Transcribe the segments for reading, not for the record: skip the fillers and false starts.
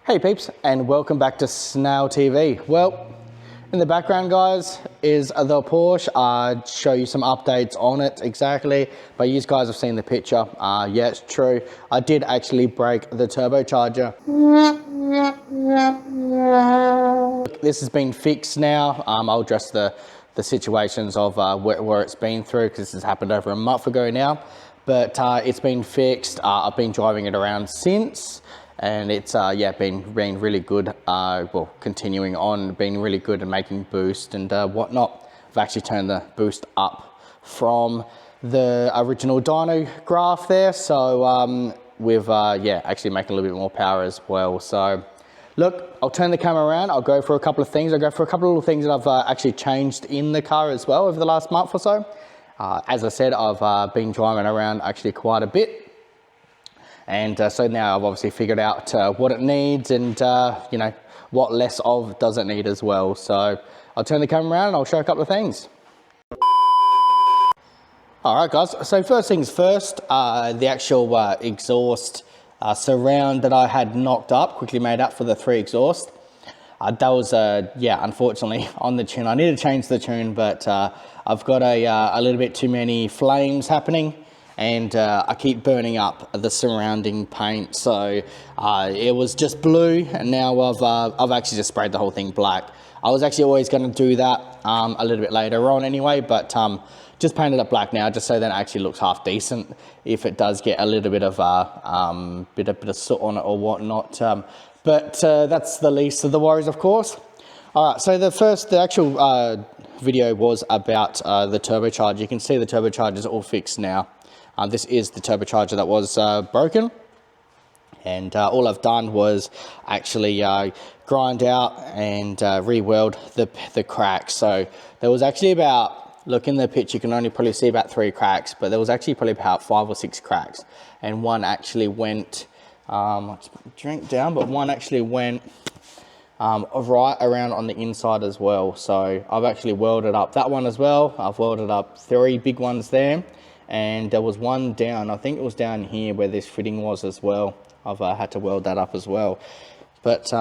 Hey peeps, and welcome back to Snail TV. Well, in the background, guys, is the Porsche. I'll show you some updates on it exactly, but you guys have seen the picture. Yeah, it's true. I did actually break the turbocharger. This has been fixed now. I'll address the situations of where it's been through, because this has happened over a month ago now. But it's been fixed. I've been driving it around since. And it's yeah, been really good. Well, continuing on, being really good and making boost and whatnot. I've actually turned the boost up from the original dyno graph there, so with yeah, actually making a little bit more power as well. So look, I'll turn the camera around. I'll go for a couple of things. I'll go for a couple of little things that I've actually changed in the car as well over the last month or so. As I said, I've been driving around actually quite a bit. And so now I've obviously figured out what it needs and, you know, what less of does it need as well. So I'll turn the camera around and I'll show a couple of things. All right, guys. So first things first, the actual exhaust surround that I had knocked up, quickly made up for the 3 exhaust. That was, yeah, unfortunately on the tune. I need to change the tune, but I've got a little bit too many flames happening. And I keep burning up the surrounding paint, so it was just blue, and now I've actually just sprayed the whole thing black. I was actually always going to do that a little bit later on anyway, but just painted it black now, just so that it actually looks half decent if it does get a little bit of bit of soot on it or whatnot. But that's the least of the worries, of course. All right, so the actual video was about the turbocharger. You can see the turbocharger is all fixed now. This is the turbocharger that was broken, and all I've done was actually grind out and re-weld the cracks. So there was actually about, look in the picture, you can only probably see about 3 cracks, but there was actually probably about 5 or 6 cracks, and one actually went, drink down, but one actually went right around on the inside as well. So I've actually welded up that one as well. I've welded up 3 big ones there. And there was one down, I think it was down here where this fitting was as well. I've had to weld that up as well. But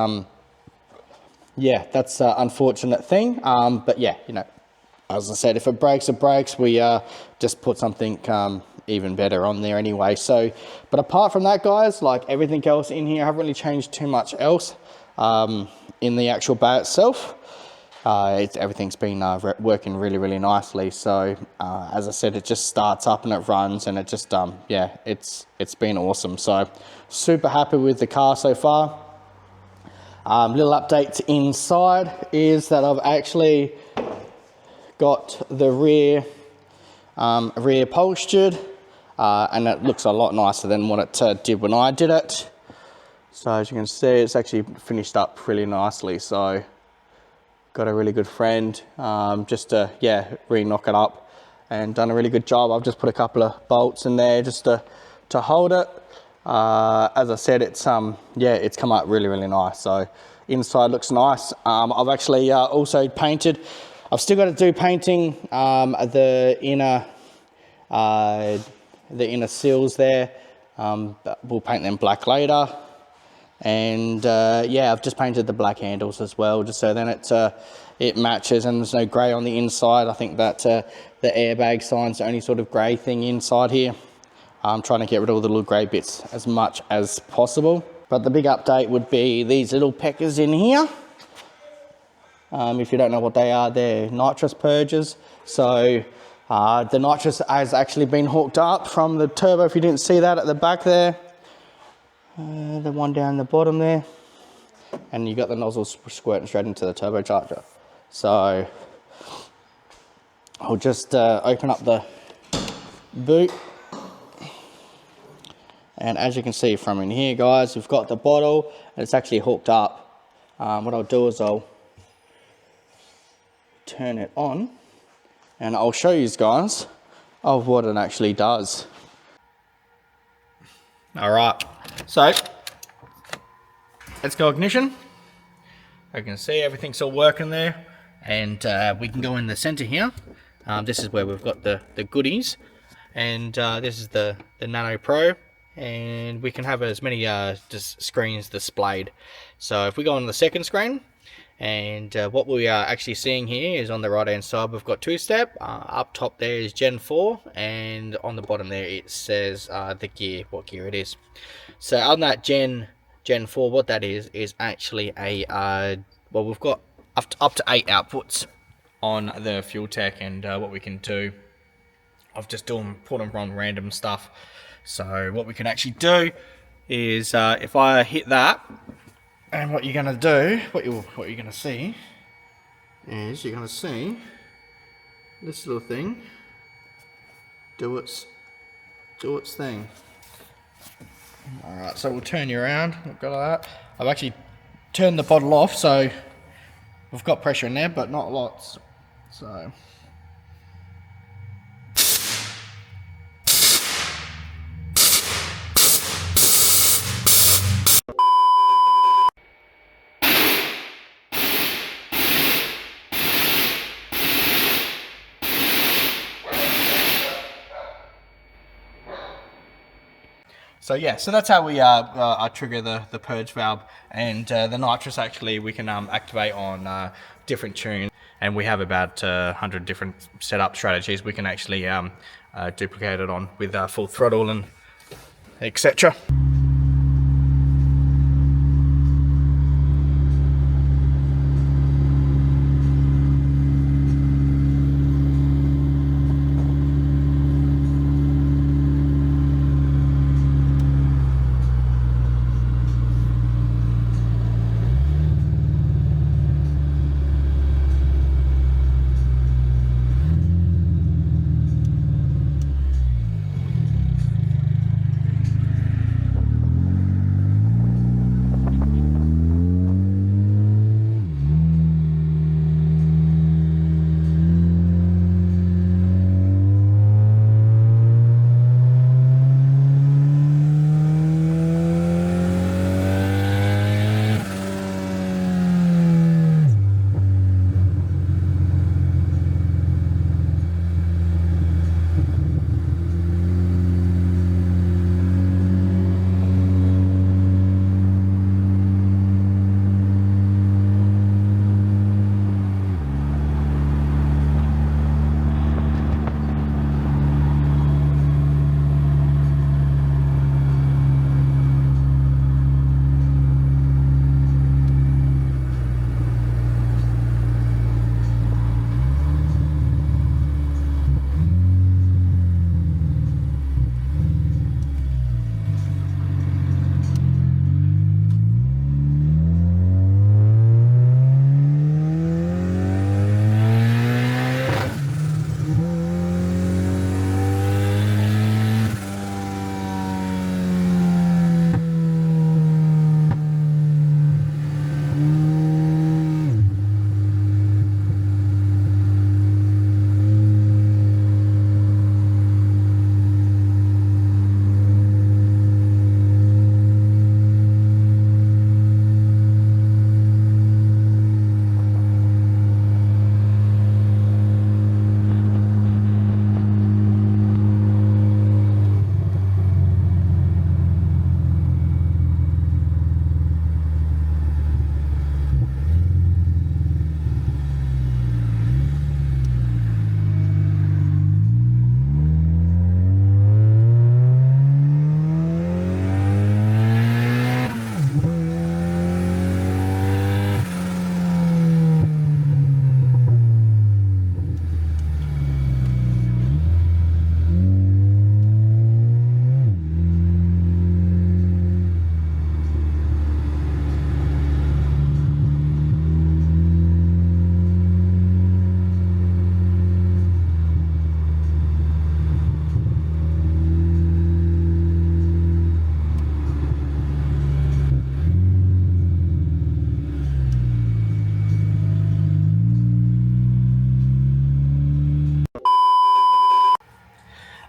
yeah, that's an unfortunate thing. But yeah, you know, as I said, if it breaks, it breaks. We just put something even better on there anyway. So, but apart from that, guys, like everything else in here, I haven't really changed too much else in the actual bay itself. Everything's been working really nicely. So as I said, it just starts up and it runs, and it just yeah, it's been awesome. So super happy with the car so far. Little updates inside is that I've actually got the rear upholstered, and it looks a lot nicer than what it did when I did it. So as you can see, it's actually finished up really nicely. So got a really good friend just to, yeah, re-knock it up, and done a really good job. I've just put a couple of bolts in there just to hold it. As I said, it's yeah, it's come out really nice. So inside looks nice. I've actually also painted. I've still got to do painting the inner seals there. We'll paint them black later. And yeah, I've just painted the black handles as well, just so then it matches and there's no grey on the inside. I think that the airbag sign's the only sort of grey thing inside here. I'm trying to get rid of all the little grey bits as much as possible. But the big update would be these little peckers in here. If you don't know what they are, they're nitrous purges. So the nitrous has actually been hooked up from the turbo, if you didn't see that at the back there. The one down the bottom there, and you got the nozzle squirting straight into the turbocharger. So I'll just open up the boot, and as you can see from in here, guys, we've got the bottle and it's actually hooked up. What I'll do is I'll turn it on and I'll show you guys of what it actually does. All right, so let's go ignition. I can see everything's all working there, and we can go in the center here. This is where we've got the goodies, and this is the Nano Pro. and we can have as many screens displayed. So if we go on the second screen, and what we are actually seeing here is on the right hand side we've got two-step. Up top there is Gen 4, and on the bottom there it says the gear, what gear it is. So on that Gen 4, what that is actually a well, we've got up to 8 outputs on the fuel tech, and what we can do, I've just put them on random stuff. So what we can actually do is if I hit that, and what you're gonna do, what you're gonna see is you're gonna see this little thing do its thing. All right, so we'll turn you around. We've got that. I've actually turned the bottle off, so we've got pressure in there, but not lots. So. So yeah, so that's how we trigger the purge valve, and the nitrous actually we can activate on different tunes, and we have about 100 different setup strategies we can actually duplicate it on with full throttle and etc.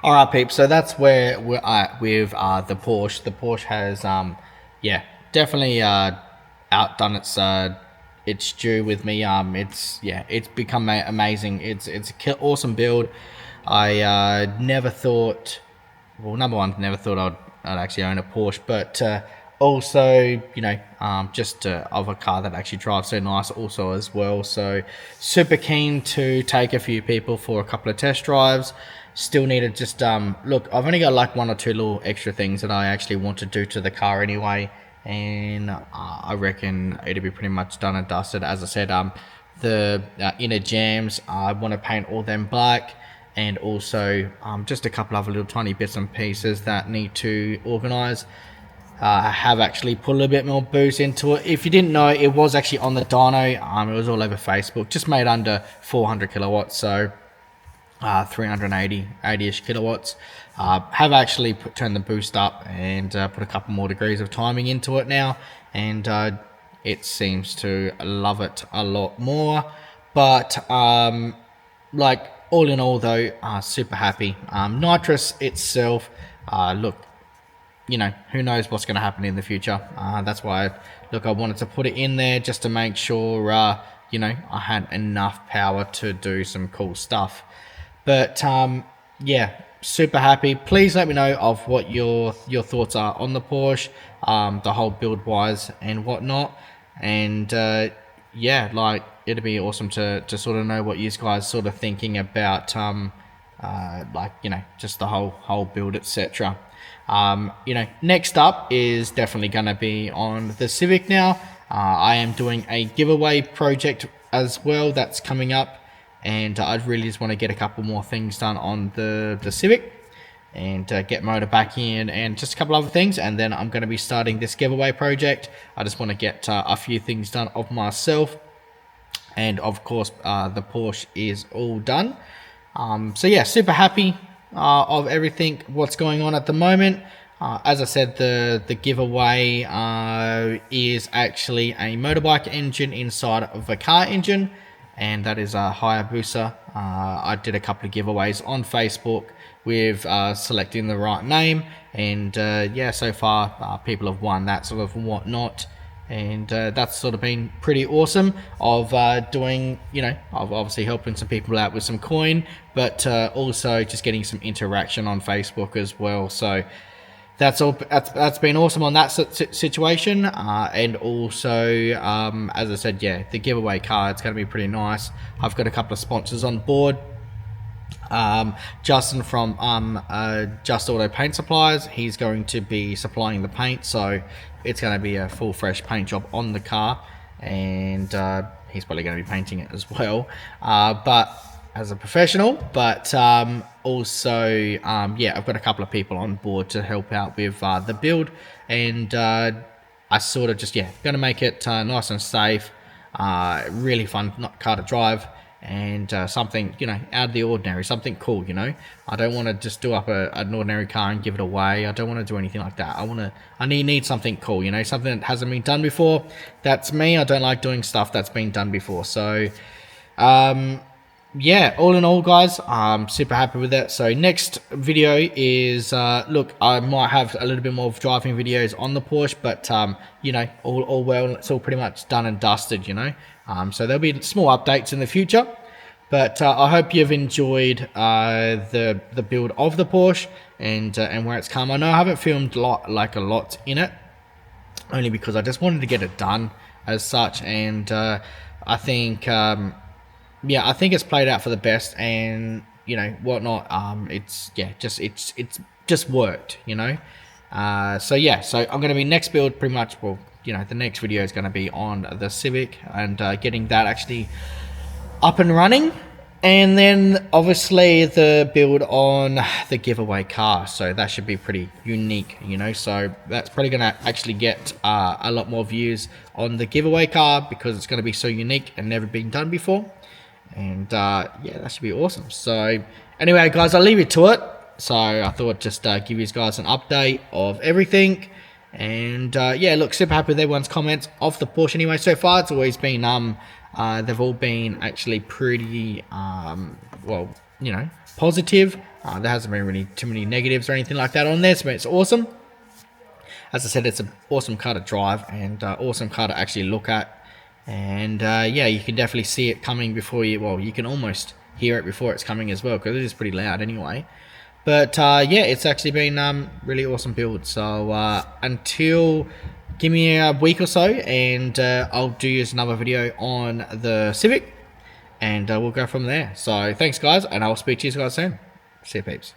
All right, peeps. So that's where we're at with the Porsche. The Porsche has, yeah, definitely outdone its due with me. It's become amazing. It's awesome build. I never thought. Well, number one, never thought I'd actually own a Porsche, but also, you know, just of a car that actually drives so nice also as well. So super keen to take a few people for a couple of test drives. Still need to just look, I've only got like 1 or 2 little extra things that I actually want to do to the car anyway, and I reckon it'll be pretty much done and dusted. As I said, the inner jams, I want to paint all them black, and also just a couple other little tiny bits and pieces that need to organize. I have actually put a little bit more boost into it. If you didn't know, it was actually on the dyno. It was all over Facebook. Just made under 400 kilowatts, so 380-ish kilowatts. Have actually turned the boost up and put a couple more degrees of timing into it now, and it seems to love it a lot more. But like all in all though, super happy. Nitrous itself, look, you know, who knows what's going to happen in the future. That's why, look, I wanted to put it in there just to make sure, you know, I had enough power to do some cool stuff. But yeah, super happy. Please let me know of what your thoughts are on the Porsche, the whole build wise and whatnot. And yeah, like, it'd be awesome to sort of know what you guys sort of thinking about, like, you know, just the whole build, etc. You know, next up is definitely going to be on the Civic now. I am doing a giveaway project as well that's coming up, and I really just want to get a couple more things done on the Civic, and get motor back in and just a couple other things, and then I'm going to be starting this giveaway project. I just want to get a few things done of myself, and of course the Porsche is all done. So yeah, super happy of everything what's going on at the moment. As I said, the giveaway is actually a motorbike engine inside of a car engine, and that is a Hayabusa. I did a couple of giveaways on Facebook with selecting the right name, and yeah, so far people have won that sort of whatnot, and that's sort of been pretty awesome of doing, you know, of obviously helping some people out with some coin, but also just getting some interaction on Facebook as well. So that's been awesome on that situation, and also as I said, yeah, the giveaway card's going to be pretty nice. I've got a couple of sponsors on board. Justin from Just Auto Paint Supplies, he's going to be supplying the paint, so it's going to be a full fresh paint job on the car, and he's probably going to be painting it as well, but as a professional. But also yeah, I've got a couple of people on board to help out with the build, and I sort of just, yeah, going to make it nice and safe, really fun car to drive, and something, you know, out of the ordinary, something cool, you know. I don't want to just do up an ordinary car and give it away. I don't want to do anything like that. I need something cool, you know, something that hasn't been done before. That's me. I don't like doing stuff that's been done before. So yeah, all in all, guys, I'm super happy with it. So next video is look, I might have a little bit more of driving videos on the Porsche, but you know, all well, it's all pretty much done and dusted, you know. So there'll be small updates in the future, but I hope you've enjoyed the build of the Porsche and where it's come. I know I haven't filmed a lot in it, only because I just wanted to get it done as such, and I think yeah, I think it's played out for the best, and you know whatnot. It's, yeah, it's just worked, you know. So yeah, so I'm going to be next build pretty much, well, you know, the next video is going to be on the Civic and getting that actually up and running, and then obviously the build on the giveaway car. So that should be pretty unique, you know. So that's probably going to actually get a lot more views on the giveaway car because it's going to be so unique and never been done before. And yeah, that should be awesome. So anyway, guys, I'll leave you to it. So I thought just give you guys an update of everything. And yeah, look, super happy with everyone's comments of the Porsche anyway. So far, it's always been, they've all been actually pretty, well, you know, positive. There hasn't been really too many negatives or anything like that on there, so it's awesome. As I said, it's an awesome car to drive and awesome car to actually look at. And yeah, you can definitely see it coming before you, well, you can almost hear it before it's coming as well, because it is pretty loud anyway. But yeah, it's actually been really awesome build. So until, give me a week or so, and I'll do another video on the Civic, and we'll go from there. So thanks guys, and I'll speak to you guys soon. See you peeps.